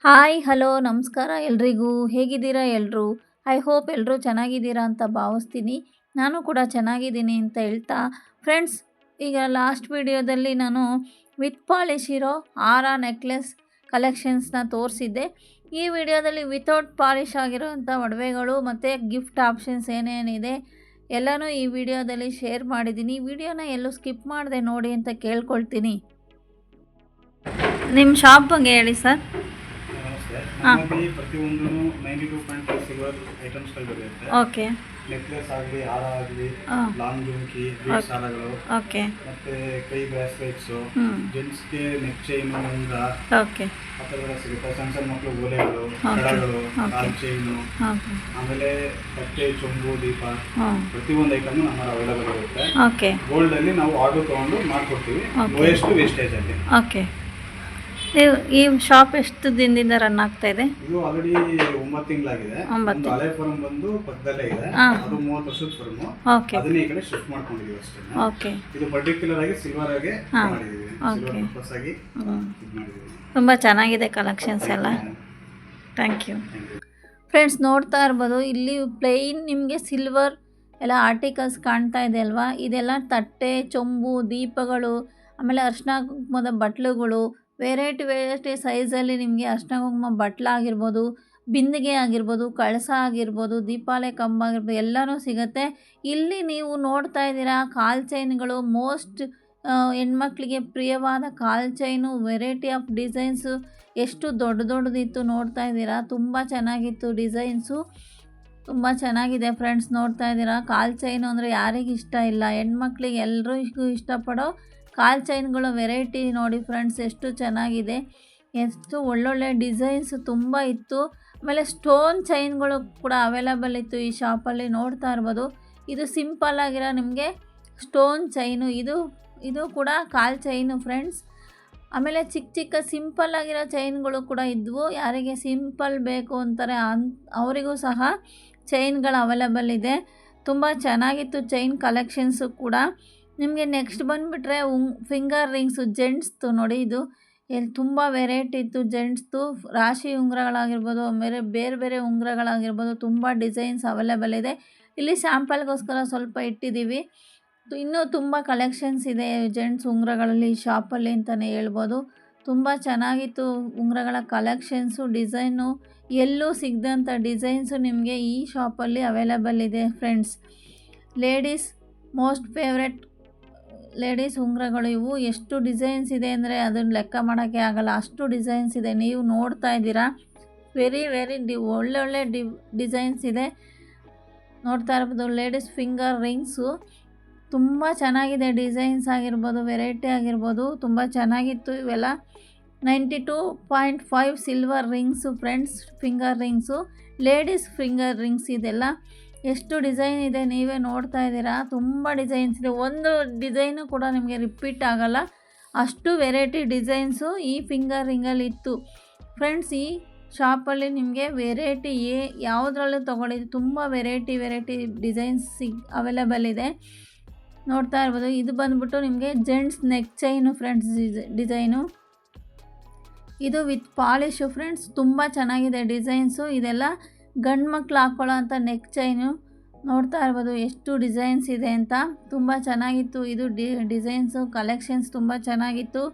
Hi hello ನಮಸ್ಕಾರ ಎಲ್ರಿಗೂ. ಹೇಗಿದ್ದೀರಾ ಎಲ್ಲರೂ? ಐ ಹೋಪ್ ಎಲ್ಲರೂ ಚೆನ್ನಾಗಿದ್ದೀರಾ ಅಂತ ಭಾವಿಸ್ತೀನಿ. ನಾನು ಕೂಡ ಚೆನ್ನಾಗಿದ್ದೀನಿ ಅಂತ ಹೇಳ್ತಾ ಫ್ರೆಂಡ್ಸ್, ಈಗ ಲಾಸ್ಟ್ ವಿಡಿಯೋದಲ್ಲಿ ನಾನು ವಿತ್ ಪಾಲಿಶ್ ಇರೋ ಹಾರ ನೆಕ್ಲೆಸ್ ಕಲೆಕ್ಷನ್ಸ್ನ ತೋರಿಸಿದ್ದೆ. ಈ ವಿಡಿಯೋದಲ್ಲಿ ವಿತೌಟ್ ಪಾಲಿಶ್ ಆಗಿರೋವಂಥ ಒಡವೆಗಳು ಮತ್ತು ಗಿಫ್ಟ್ ಆಪ್ಷನ್ಸ್ ಏನೇನಿದೆ ಎಲ್ಲನೂ ಈ ವಿಡಿಯೋದಲ್ಲಿ ಶೇರ್ ಮಾಡಿದ್ದೀನಿ. ವಿಡಿಯೋನ ಎಲ್ಲೂ ಸ್ಕಿಪ್ ಮಾಡದೆ ನೋಡಿ ಅಂತ ಕೇಳ್ಕೊಳ್ತೀನಿ. ನಿಮ್ಮ ಶಾಪ್ ಬಗ್ಗೆ ಹೇಳಿ ಸರ್. ನಮಸ್ತೆ. ನಮ್ಮಲ್ಲಿ ಪ್ರತಿಯೊಂದು 92.5 ಸಿಲ್ವರ್ ಐಟಮ್ಸ್ಗಳು ಬರುತ್ತೆ. ಓಕೆ. ನೆಕ್ಲೆಸ್ ಆಗಲಿ, ಹಾರ ಆಗಲಿ, ಲಾಂಗ್ ಜುಮ್ಕಿ, ಸಾಲಗಳು, ಓಕೆ. ಮತ್ತೆ ಕೈ ಬ್ರಾಸ್ಲೆಟ್ಸು, ಜೆಂಟ್ಸ್ಗೆ ನೆಕ್ ಚೈನು, ಉಂಗುರ, ಓಕೆ, ಆ ಥರಗಳ ಸಿಗುತ್ತೆ. ಸಣ್ಣ ಸಣ್ಣ ಮಕ್ಕಳು ಓಲೆಗಳು, ಕಡಗಳು, ಕಾಲ್ ಚೈನು, ಆಮೇಲೆ ಬಟ್ಟೆ, ಚೊಂಬು, ದೀಪ, ಪ್ರತಿಯೊಂದು ಐಟಮ್ ನಮ್ಮ ಅವೈಲೇಬಲ್ ಇರುತ್ತೆ. ಓಕೆ. ಗೋಲ್ಡಲ್ಲಿ ನಾವು ಆರ್ಡರ್ ತೊಗೊಂಡು ಮಾಡ್ಕೊಡ್ತೀವಿ, ಲೋಯೆಸ್ಟ್ ವೇಸ್ಟೇಜಲ್ಲಿ. ಓಕೆ. ನೀವು ಈ ಶಾಪ್ ಎಷ್ಟು ದಿನದಿಂದ ರನ್ ಆಗ್ತಾ ಇದೆ? ಇದು ಆಲ್ರೆಡಿ 9 ತಿಂಗಳಾಗಿದೆ. ಒಂದು ಹಳೆ ಫರ್ಮ್ ಬಂದು ಪಕ್ಕದಲ್ಲೇ ಇದೆ, ಅದು 30 ವರ್ಷದ ಫರ್ಮ್. ಅದನ್ನ ಈ ಕಡೆ ಶಿಫ್ಟ್ ಮಾಡ್ಕೊಂಡಿದೀವಿ ಅಷ್ಟೇ. ಓಕೆ. ಇದು ಪರ್ಟಿಕ್ಯುಲರ್ ಆಗಿ ಸಿಲ್ವರ್ ಆಗಿ ಮಾಡಿದೀವಿ, ಸಿಲ್ವರ್ ಪರ್ಪಸ್ ಆಗಿ ಮಾಡಿದೀವಿ. ತುಂಬಾ ಚೆನ್ನಾಗಿದೆ ಕಲೆಕ್ಷನ್ಸ್ ಎಲ್ಲ. Thank you. ಫ್ರೆಂಡ್ಸ್, ನೋಡ್ತಾ ಇರ್ಬೋದು ಇಲ್ಲಿ ಪ್ಲೇನ್ ನಿಮಗೆ ಸಿಲ್ವರ್ ಎಲ್ಲ ಆರ್ಟಿಕಲ್ಸ್ ಕಾಣ್ತಾ ಇದೆ ಅಲ್ವಾ. ಇದೆಲ್ಲ ತಟ್ಟೆ, ಚೊಂಬು, ದೀಪಗಳು, ಆಮೇಲೆ ಅರ್ಶಿನ ಕುಂಕುಮದ ಬಟ್ಲುಗಳು, ವೆರೈಟಿ ಸೈಜಲ್ಲಿ ನಿಮಗೆ ಅರ್ಶಿನ ಕುಂಕುಮ ಬಟ್ಲಾಗಿರ್ಬೋದು, ಬಿಂದಿಗೆ ಆಗಿರ್ಬೋದು, ಕಳಸ ಆಗಿರ್ಬೋದು, ದೀಪಾಲೆ ಕಂಬ ಆಗಿರ್ಬೋದು, ಎಲ್ಲನೂ ಸಿಗುತ್ತೆ. ಇಲ್ಲಿ ನೀವು ನೋಡ್ತಾ ಇದ್ದೀರಾ ಕಾಲ್ ಚೈನ್ಗಳು. ಮೋಸ್ಟ್ ಹೆಣ್ಮಕ್ಳಿಗೆ ಪ್ರಿಯವಾದ ಕಾಲ್ ಚೈನು, ವೆರೈಟಿ ಆಫ್ ಡಿಸೈನ್ಸು ಎಷ್ಟು ದೊಡ್ಡದಿತ್ತು ನೋಡ್ತಾ ಇದ್ದೀರಾ. ತುಂಬ ಚೆನ್ನಾಗಿತ್ತು ಡಿಸೈನ್ಸು, ತುಂಬ ಚೆನ್ನಾಗಿದೆ ಫ್ರೆಂಡ್ಸ್. ನೋಡ್ತಾ ಇದ್ದೀರಾ ಕಾಲ್ ಚೈನು ಅಂದರೆ ಯಾರಿಗೆ ಇಷ್ಟ ಇಲ್ಲ, ಹೆಣ್ಮಕ್ಳಿಗೆ ಎಲ್ಲರಿಗೂ ಇಷ್ಟಪಡೋ ಕಾಲ್ ಚೈನ್ಗಳು ವೆರೈಟಿ ನೋಡಿ ಫ್ರೆಂಡ್ಸ್, ಎಷ್ಟು ಚೆನ್ನಾಗಿದೆ, ಎಷ್ಟು ಒಳ್ಳೊಳ್ಳೆ ಡಿಸೈನ್ಸು ತುಂಬ ಇತ್ತು. ಆಮೇಲೆ ಸ್ಟೋನ್ ಚೈನ್ಗಳು ಕೂಡ ಅವೈಲೇಬಲ್ ಇತ್ತು ಈ ಶಾಪಲ್ಲಿ. ನೋಡ್ತಾ ಇರ್ಬೋದು, ಇದು ಸಿಂಪಲ್ ಆಗಿರೋ ನಿಮಗೆ ಸ್ಟೋನ್ ಚೈನು, ಇದು ಕೂಡ ಕಾಲ್ ಚೈನು ಫ್ರೆಂಡ್ಸ್. ಆಮೇಲೆ ಚಿಕ್ಕ ಸಿಂಪಲ್ ಆಗಿರೋ ಚೈನ್ಗಳು ಕೂಡ ಇದ್ವು. ಯಾರಿಗೆ ಸಿಂಪಲ್ ಬೇಕು ಅಂತಾರೆ ಅವರಿಗೂ ಸಹ ಚೈನ್ಗಳು ಅವೈಲೇಬಲ್ ಇದೆ. ತುಂಬ ಚೆನ್ನಾಗಿತ್ತು ಚೈನ್ ಕಲೆಕ್ಷನ್ಸು ಕೂಡ. ನಿಮಗೆ ನೆಕ್ಸ್ಟ್ ಬಂದುಬಿಟ್ರೆ ಫಿಂಗರ್ ರಿಂಗ್ಸು ಜೆಂಟ್ಸ್ದು ನೋಡಿ. ಇದು ತುಂಬ ವೆರೈಟಿ ಇತ್ತು ಜೆಂಟ್ಸ್ದು. ರಾಶಿ ಉಂಗುರಗಳಾಗಿರ್ಬೋದು, ಆಮೇಲೆ ಬೇರೆ ಉಂಗುರಗಳಾಗಿರ್ಬೋದು, ತುಂಬ ಡಿಸೈನ್ಸ್ ಅವೈಲೇಬಲ್ ಇದೆ. ಇಲ್ಲಿ ಸ್ಯಾಂಪಲ್ಗೋಸ್ಕರ ಸ್ವಲ್ಪ ಇಟ್ಟಿದ್ದೀವಿ. ಇನ್ನೂ ತುಂಬ ಕಲೆಕ್ಷನ್ಸ್ ಇದೆ ಜೆಂಟ್ಸ್ ಉಂಗುರಗಳಲ್ಲಿ ಈ ಶಾಪಲ್ಲಿ ಅಂತಲೇ ಹೇಳ್ಬೋದು. ತುಂಬ ಚೆನ್ನಾಗಿತ್ತು ಉಂಗುರಗಳ ಕಲೆಕ್ಷನ್ಸು, ಡಿಸೈನು ಎಲ್ಲೂ ಸಿಗದಂಥ ಡಿಸೈನ್ಸು ನಿಮಗೆ ಈ ಶಾಪಲ್ಲಿ ಅವೈಲೇಬಲ್ ಇದೆ friends. Ladies most favourite ladies ಉಂಗುರಗಳು ಇವು. ಎಷ್ಟು ಡಿಸೈನ್ಸ್ ಇದೆ ಅಂದರೆ ಅದನ್ನು ಲೆಕ್ಕ ಮಾಡೋಕ್ಕೆ ಆಗಲ್ಲ, ಅಷ್ಟು ಡಿಸೈನ್ಸ್ ಇದೆ. ನೀವು ನೋಡ್ತಾ ಇದ್ದೀರಾ ವೆರಿ ಒಳ್ಳೊಳ್ಳೆ ಡಿಸೈನ್ಸ್ ಇದೆ. ನೋಡ್ತಾ ಇರ್ಬೋದು ಲೇಡೀಸ್ ಫಿಂಗರ್ ರಿಂಗ್ಸು ತುಂಬ ಚೆನ್ನಾಗಿದೆ. ಡಿಸೈನ್ಸ್ ಆಗಿರ್ಬೋದು, ವೆರೈಟಿ ಆಗಿರ್ಬೋದು, ತುಂಬ ಚೆನ್ನಾಗಿತ್ತು ಇವೆಲ್ಲ. 92.5 silver rings friends, finger rings, ladies finger rings. ಇದೆಲ್ಲ ಎಷ್ಟು ಡಿಸೈನ್ ಇದೆ ನೀವೇ ನೋಡ್ತಾ ಇದ್ದೀರಾ. ತುಂಬ ಡಿಸೈನ್ಸ್ ಇದೆ, ಒಂದು ಡಿಸೈನು ಕೂಡ ನಿಮಗೆ ರಿಪೀಟ್ ಆಗಲ್ಲ, ಅಷ್ಟು ವೆರೈಟಿ ಡಿಸೈನ್ಸು ಈ ಫಿಂಗರ್ ರಿಂಗಲ್ಲಿ ಇತ್ತು ಫ್ರೆಂಡ್ಸ್. ಈ ಶಾಪಲ್ಲಿ ನಿಮಗೆ ವೆರೈಟಿ ಯಾವುದ್ರಲ್ಲೂ ತೊಗೊಳ್ಳಿ, ತುಂಬ ವೆರೈಟಿ ಡಿಸೈನ್ಸ್ ಅವೈಲೇಬಲ್ ಇದೆ. ನೋಡ್ತಾ ಇರ್ಬೋದು, ಇದು ಬಂದ್ಬಿಟ್ಟು ನಿಮಗೆ gents neck chain friends design. ಇದು ವಿತ್ ಪಾಲಿಶು ಫ್ರೆಂಡ್ಸ್, ತುಂಬ ಚೆನ್ನಾಗಿದೆ ಡಿಸೈನ್ಸು. ಇದೆಲ್ಲ ಗಂಡು ಮಕ್ಳು ಹಾಕ್ಕೊಳ್ಳೋ ಅಂಥ ನೆಕ್ ಚೈನು. ನೋಡ್ತಾ ಇರ್ಬೋದು ಎಷ್ಟು ಡಿಸೈನ್ಸ್ ಇದೆ ಅಂತ, ತುಂಬ ಚೆನ್ನಾಗಿತ್ತು. ಇದು ಡಿಸೈನ್ಸು ಕಲೆಕ್ಷನ್ಸ್ ತುಂಬ ಚೆನ್ನಾಗಿತ್ತು.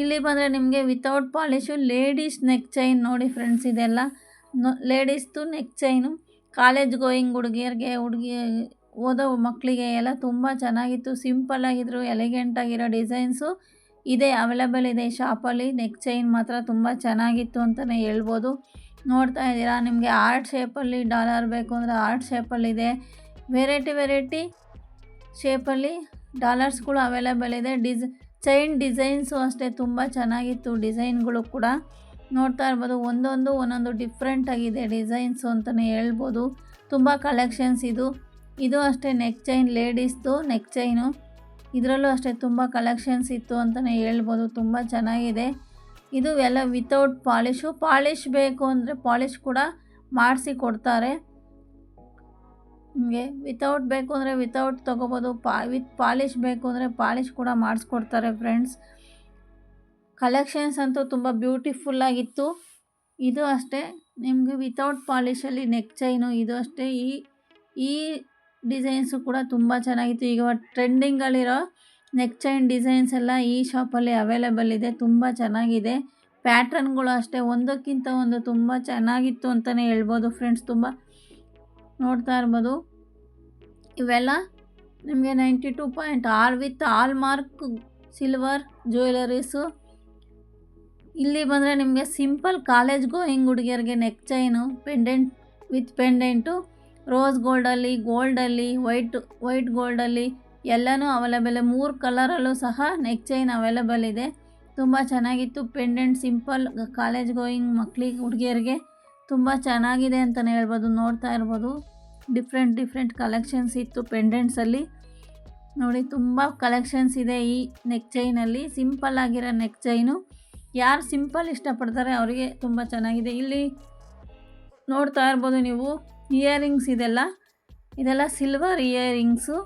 ಇಲ್ಲಿ ಬಂದರೆ ನಿಮಗೆ without polish ladies neck chain ನೋಡಿ ಫ್ರೆಂಡ್ಸ್. ಇದೆಲ್ಲ ಲೇಡೀಸ್ದು ನೆಕ್ ಚೈನು, ಕಾಲೇಜ್ ಗೋಯಿಂಗ್ ಹುಡುಗಿಯರಿಗೆ, ಓದೋ ಮಕ್ಕಳಿಗೆ ಎಲ್ಲ ತುಂಬ ಚೆನ್ನಾಗಿತ್ತು. ಸಿಂಪಲ್ ಆಗಿದ್ರು, ಎಲಿಗೆಂಟ್ ಆಗಿರೋ ಡಿಸೈನ್ಸು ಇದೆ, ಅವೈಲೇಬಲ್ ಇದೆ ಈ ಶಾಪಲ್ಲಿ. ನೆಕ್ ಚೈನ್ ಮಾತ್ರ ತುಂಬ ಚೆನ್ನಾಗಿತ್ತು ಅಂತಲೇ ಹೇಳ್ಬೋದು. ನೋಡ್ತಾ ಇದ್ದೀರಾ ನಿಮಗೆ ಆರ್ಟ್ ಶೇಪಲ್ಲಿ ಡಾಲರ್ ಬೇಕು ಅಂದರೆ ಆರ್ಟ್ ಶೇಪಲ್ಲಿದೆ. ವೆರೈಟಿ ಶೇಪಲ್ಲಿ ಡಾಲರ್ಸ್ಗಳು ಅವೈಲೇಬಲ್ ಇದೆ. ಚೈನ್ ಡಿಸೈನ್ಸು ಅಷ್ಟೇ ತುಂಬ ಚೆನ್ನಾಗಿತ್ತು ಡಿಸೈನ್ಗಳು ಕೂಡ. ನೋಡ್ತಾ ಇರ್ಬೋದು ಒಂದೊಂದು ಡಿಫ್ರೆಂಟ್ ಆಗಿದೆ ಡಿಸೈನ್ಸು ಅಂತಲೇ ಹೇಳ್ಬೋದು. ತುಂಬ ಕಲೆಕ್ಷನ್ಸ್ ಇದು ಅಷ್ಟೇ ನೆಕ್ ಚೈನ್, ಲೇಡೀಸ್ದು ನೆಕ್ ಚೈನು. ಇದರಲ್ಲೂ ಅಷ್ಟೇ ತುಂಬ ಕಲೆಕ್ಷನ್ಸ್ ಇತ್ತು ಅಂತಲೇ ಹೇಳ್ಬೋದು. ತುಂಬ ಚೆನ್ನಾಗಿದೆ. ಇದು ಎಲ್ಲ ವಿತೌಟ್ ಪಾಲಿಶು. ಪಾಲಿಶ್ ಬೇಕು ಅಂದರೆ ಪಾಲಿಶ್ ಕೂಡ ಮಾಡಿಸಿ ಕೊಡ್ತಾರೆ ನಿಮಗೆ. ವಿತೌಟ್ ಬೇಕು ಅಂದರೆ ವಿತೌಟ್ ತೊಗೋಬೋದು, ವಿತ್ ಪಾಲಿಶ್ ಬೇಕು ಅಂದರೆ ಪಾಲಿಶ್ ಕೂಡ ಮಾಡಿಸ್ಕೊಡ್ತಾರೆ ಫ್ರೆಂಡ್ಸ್. ಕಲೆಕ್ಷನ್ಸ್ ಅಂತೂ ತುಂಬ ಬ್ಯೂಟಿಫುಲ್ಲಾಗಿತ್ತು. ಇದು ಅಷ್ಟೇ ನಿಮಗೆ ವಿತೌಟ್ ಪಾಲಿಶಲ್ಲಿ ನೆಕ್ ಚೈನು, ಇದು ಅಷ್ಟೇ. ಈ ಡಿಸೈನ್ಸು ಕೂಡ ತುಂಬ ಚೆನ್ನಾಗಿತ್ತು. ಈಗ ಟ್ರೆಂಡಿಂಗಲ್ಲಿರೋ ನೆಕ್ ಚೈನ್ ಡಿಸೈನ್ಸ್ ಎಲ್ಲ ಈ ಶಾಪಲ್ಲಿ ಅವೈಲೇಬಲ್ ಇದೆ. ತುಂಬ ಚೆನ್ನಾಗಿದೆ. ಪ್ಯಾಟ್ರನ್ಗಳು ಅಷ್ಟೇ ಒಂದಕ್ಕಿಂತ ಒಂದು ತುಂಬ ಚೆನ್ನಾಗಿತ್ತು ಅಂತಲೇ ಹೇಳ್ಬೋದು ಫ್ರೆಂಡ್ಸ್. ತುಂಬ ನೋಡ್ತಾ ಇರ್ಬೋದು. ಇವೆಲ್ಲ ನಿಮಗೆ 92.6 with hallmark silver jewelleries. ಇಲ್ಲಿ ಬಂದರೆ ನಿಮಗೆ ಸಿಂಪಲ್ ಕಾಲೇಜ್ ಗೋಯಿಂಗ್ ಹುಡುಗಿಯರಿಗೆ ನೆಕ್ ಚೈನು, ಪೆಂಡೆಂಟು ರೋಸ್ ಗೋಲ್ಡಲ್ಲಿ ವೈಟ್ ಗೋಲ್ಡಲ್ಲಿ ಎಲ್ಲನೂ ಅವೈಲೇಬಲ್. 3 ಕಲರಲ್ಲೂ ಸಹ ನೆಕ್ ಚೈನ್ ಅವೈಲೇಬಲ್ ಇದೆ. ತುಂಬ ಚೆನ್ನಾಗಿತ್ತು. ಪೆಂಡೆಂಟ್ ಸಿಂಪಲ್ ಕಾಲೇಜ್ ಗೋಯಿಂಗ್ ಮಕ್ಕಳಿಗೆ ಹುಡುಗಿಯರಿಗೆ ತುಂಬ ಚೆನ್ನಾಗಿದೆ ಅಂತಲೇ ಹೇಳ್ಬೋದು. ನೋಡ್ತಾ ಇರ್ಬೋದು ಡಿಫ್ರೆಂಟ್ ಕಲೆಕ್ಷನ್ಸ್ ಇತ್ತು ಪೆಂಡೆಂಟ್ಸಲ್ಲಿ. ನೋಡಿ ತುಂಬ ಕಲೆಕ್ಷನ್ಸ್ ಇದೆ ಈ ನೆಕ್ ಚೈನಲ್ಲಿ. ಸಿಂಪಲ್ ಆಗಿರೋ ನೆಕ್ ಚೈನು, ಯಾರು ಸಿಂಪಲ್ ಇಷ್ಟಪಡ್ತಾರೆ ಅವರಿಗೆ ತುಂಬ ಚೆನ್ನಾಗಿದೆ. ಇಲ್ಲಿ ನೋಡ್ತಾ ಇರ್ಬೋದು ನೀವು ಇಯರಿಂಗ್ಸ್ ಇದೆಲ್ಲ ಸಿಲ್ವರ್ ಇಯರಿಂಗ್ಸು.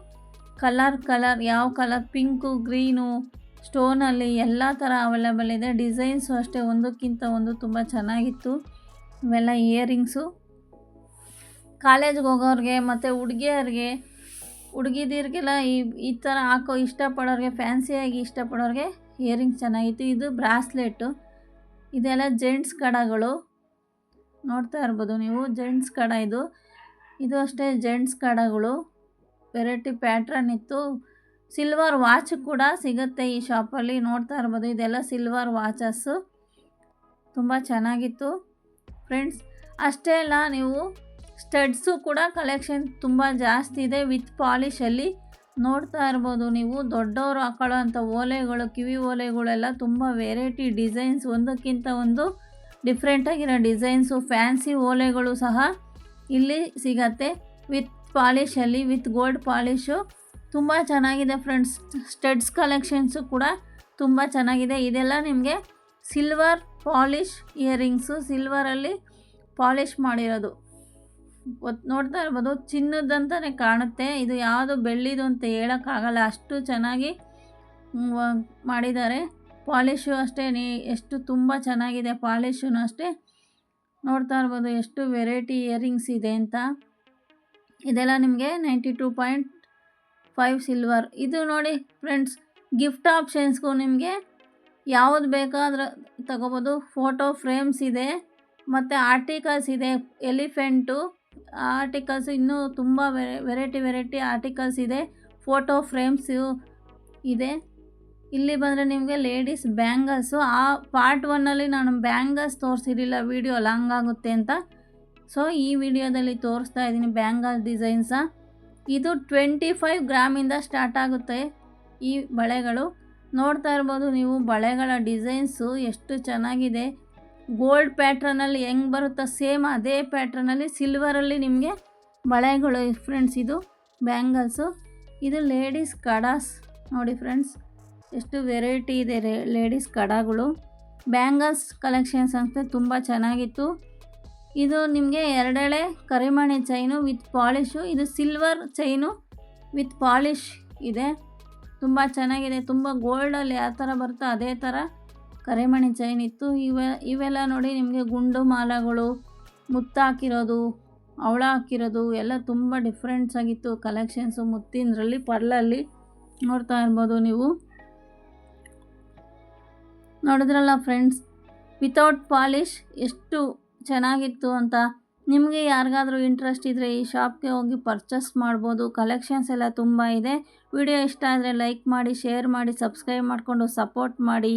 ಕಲರ್ ಯಾವ ಕಲರ್, ಪಿಂಕು, ಗ್ರೀನು, ಸ್ಟೋನಲ್ಲಿ ಎಲ್ಲ ಥರ ಅವೈಲೇಬಲ್ ಇದೆ. ಡಿಸೈನ್ಸು ಅಷ್ಟೇ ಒಂದಕ್ಕಿಂತ ಒಂದು ತುಂಬ ಚೆನ್ನಾಗಿತ್ತು. ಇವೆಲ್ಲ ಇಯರಿಂಗ್ಸು ಕಾಲೇಜ್ಗೆ ಹೋಗೋರಿಗೆ ಮತ್ತು ಹುಡುಗಿದಿರಿಗೆಲ್ಲ ಈ ಥರ ಹಾಕೋ ಇಷ್ಟಪಡೋರಿಗೆ, ಫ್ಯಾನ್ಸಿಯಾಗಿ ಇಷ್ಟಪಡೋರಿಗೆ ಇಯರಿಂಗ್ಸ್ ಚೆನ್ನಾಗಿತ್ತು. ಇದು ಬ್ರಾಸ್ಲೆಟು. ಇದೆಲ್ಲ ಜೆಂಟ್ಸ್ ಕಡಗಳು ನೋಡ್ತಾ ಇರ್ಬೋದು ನೀವು. ಜೆಂಟ್ಸ್ ಕಡ ಇದು ಅಷ್ಟೇ ಜೆಂಟ್ಸ್ ಕಡಗಳು. ವೆರೈಟಿ ಪ್ಯಾಟ್ರನ್ ಇತ್ತು. ಸಿಲ್ವರ್ ವಾಚ್ ಕೂಡ ಸಿಗುತ್ತೆ ಈ ಶಾಪಲ್ಲಿ. ನೋಡ್ತಾ ಇರ್ಬೋದು ಇದೆಲ್ಲ ಸಿಲ್ವರ್ ವಾಚಸ್ಸು. ತುಂಬ ಚೆನ್ನಾಗಿತ್ತು ಫ್ರೆಂಡ್ಸ್. ಅಷ್ಟೇ ಅಲ್ಲ, ನೀವು ಸ್ಟಡ್ಸು ಕೂಡ ಕಲೆಕ್ಷನ್ ತುಂಬ ಜಾಸ್ತಿ ಇದೆ ವಿತ್ ಪಾಲಿಶಲ್ಲಿ. ನೋಡ್ತಾ ಇರ್ಬೋದು ನೀವು ದೊಡ್ಡವರು ಹಾಕೊಳ್ಳೋ ಅಂಥ ಓಲೆಗಳು, ಕಿವಿ ಓಲೆಗಳೆಲ್ಲ ತುಂಬ ವೆರೈಟಿ ಡಿಸೈನ್ಸ್, ಒಂದಕ್ಕಿಂತ ಒಂದು ಡಿಫ್ರೆಂಟಾಗಿರೋ ಡಿಸೈನ್ಸು. ಫ್ಯಾನ್ಸಿ ಓಲೆಗಳು ಸಹ ಇಲ್ಲಿ ಸಿಗತ್ತೆ ವಿತ್ ಪಾಲಿಶಲ್ಲಿ, ವಿತ್ ಗೋಲ್ಡ್ ಪಾಲಿಶು. ತುಂಬ ಚೆನ್ನಾಗಿದೆ ಫ್ರೆಂಡ್ಸ್. ಸ್ಟಡ್ಸ್ ಕಲೆಕ್ಷನ್ಸು ಕೂಡ ತುಂಬ ಚೆನ್ನಾಗಿದೆ. ಇದೆಲ್ಲ ನಿಮಗೆ ಸಿಲ್ವರ್ ಪಾಲಿಶ್ ಇಯರಿಂಗ್ಸು, ಸಿಲ್ವರಲ್ಲಿ ಪಾಲಿಶ್ ಮಾಡಿರೋದು. ನೋಡ್ತಾ ಇರ್ಬೋದು ಚಿನ್ನದಂತಲೇ ಕಾಣುತ್ತೆ. ಇದು ಯಾವುದು ಬೆಳ್ಳಿದು ಅಂತ ಹೇಳೋಕ್ಕಾಗಲ್ಲ, ಅಷ್ಟು ಚೆನ್ನಾಗಿ ಮಾಡಿದ್ದಾರೆ. ಪಾಲಿಶು ಅಷ್ಟೇ ಎಷ್ಟು ತುಂಬ ಚೆನ್ನಾಗಿದೆ. ಪಾಲಿಶೂ ಅಷ್ಟೇ. ನೋಡ್ತಾ ಇರ್ಬೋದು ಎಷ್ಟು ವೆರೈಟಿ ಇಯರಿಂಗ್ಸ್ ಇದೆ ಅಂತ. ಇದೆಲ್ಲ ನಿಮಗೆ 92.5 ಸಿಲ್ವರ್. ಇದು ನೋಡಿ ಫ್ರೆಂಡ್ಸ್, ಗಿಫ್ಟ್ ಆಪ್ಷನ್ಸ್ಗೂ ನಿಮಗೆ ಯಾವುದು ಬೇಕಾದರೂ ತಗೋಬೋದು. ಫೋಟೋ ಫ್ರೇಮ್ಸ್ ಇದೆ ಮತ್ತು ಆರ್ಟಿಕಲ್ಸ್ ಇದೆ. ಎಲಿಫೆಂಟು ಆರ್ಟಿಕಲ್ಸ್, ಇನ್ನೂ ತುಂಬ ವೆರೈಟಿ ಆರ್ಟಿಕಲ್ಸ್ ಇದೆ. ಫೋಟೋ ಫ್ರೇಮ್ಸು ಇದೆ. ಇಲ್ಲಿ ಬಂದರೆ ನಿಮಗೆ ಲೇಡೀಸ್ ಬ್ಯಾಂಗಲ್ಸು. ಆ ಪಾರ್ಟ್ 1ಅಲ್ಲಿ ನಾನು ಬ್ಯಾಂಗಲ್ಸ್ ತೋರಿಸಿರಲಿಲ್ಲ, ವಿಡಿಯೋ ಲಾಂಗ್ ಆಗುತ್ತೆ ಅಂತ. ಸೊ ಈ ವಿಡಿಯೋದಲ್ಲಿ ತೋರಿಸ್ತಾ ಇದ್ದೀನಿ ಬ್ಯಾಂಗಲ್ ಡಿಸೈನ್ಸ. ಇದು 25 ಗ್ರಾಮಿಂದ ಸ್ಟಾರ್ಟ್ ಆಗುತ್ತೆ ಈ ಬಳೆಗಳು. ನೋಡ್ತಾ ಇರ್ಬೋದು ನೀವು ಬಳೆಗಳ ಡಿಸೈನ್ಸು ಎಷ್ಟು ಚೆನ್ನಾಗಿದೆ. ಗೋಲ್ಡ್ ಪ್ಯಾಟ್ರನಲ್ಲಿ ಹೆಂಗೆ ಬರುತ್ತೋ ಸೇಮ್ ಅದೇ ಪ್ಯಾಟ್ರನಲ್ಲಿ ಸಿಲ್ವರಲ್ಲಿ ನಿಮಗೆ ಬಳೆಗಳು ಫ್ರೆಂಡ್ಸ್. ಇದು ಬ್ಯಾಂಗಲ್ಸು. ಇದು ಲೇಡೀಸ್ ಕಡಾಸ್ ನೋಡಿ ಫ್ರೆಂಡ್ಸ್, ಎಷ್ಟು ವೆರೈಟಿ ಇದೆ ಲೇಡೀಸ್ ಕಡಗಳು. ಬ್ಯಾಂಗಲ್ಸ್ ಕಲೆಕ್ಷನ್ಸ್ ಅಂತ ತುಂಬ ಚೆನ್ನಾಗಿತ್ತು. ಇದು ನಿಮಗೆ 2 ಎಳೆ ಕರಿಮಣಿ ಚೈನು ವಿತ್ ಪಾಲಿಶು. ಇದು ಸಿಲ್ವರ್ ಚೈನು ವಿತ್ ಪಾಲಿಶ್ ಇದೆ. ತುಂಬ ಚೆನ್ನಾಗಿದೆ. ತುಂಬ ಗೋಲ್ಡಲ್ಲಿ ಯಾವ ಥರ ಬರುತ್ತೋ ಅದೇ ಥರ ಕರಿಮಣಿ ಚೈನ್ ಇತ್ತು. ಇವೆಲ್ಲ ನೋಡಿ ನಿಮಗೆ ಗುಂಡು ಮಾಲೆಗಳು, ಮುತ್ತಾಕಿರೋದು, ಅವಳ ಹಾಕಿರೋದು ಎಲ್ಲ ತುಂಬ ಡಿಫ್ರೆಂಟ್ಸ್ ಆಗಿತ್ತು ಕಲೆಕ್ಷನ್ಸು. ಮುತ್ತಿನರಲ್ಲಿ ಪರ್ಲಲ್ಲಿ ನೋಡ್ತಾ ಇರ್ಬೋದು ನೀವು. ನೋಡಿದ್ರಲ್ಲ ಫ್ರೆಂಡ್ಸ್, ವಿತೌಟ್ ಪಾಲಿಶ್ ಎಷ್ಟು ಚೆನ್ನಾಗಿತ್ತು ಅಂತ. ನಿಮಗೆ ಯಾರಿಗಾದರೂ ಇಂಟ್ರೆಸ್ಟ್ ಇದ್ದರೆ ಈ ಶಾಪ್ಗೆ ಹೋಗಿ ಪರ್ಚೇಸ್ ಮಾಡ್ಬೋದು. ಕಲೆಕ್ಷನ್ಸ್ ಎಲ್ಲ ತುಂಬ ಇದೆ. ವಿಡಿಯೋ ಇಷ್ಟ ಆದರೆ ಲೈಕ್ ಮಾಡಿ, ಶೇರ್ ಮಾಡಿ, ಸಬ್ಸ್ಕ್ರೈಬ್ ಮಾಡಿಕೊಂಡು ಸಪೋರ್ಟ್ ಮಾಡಿ.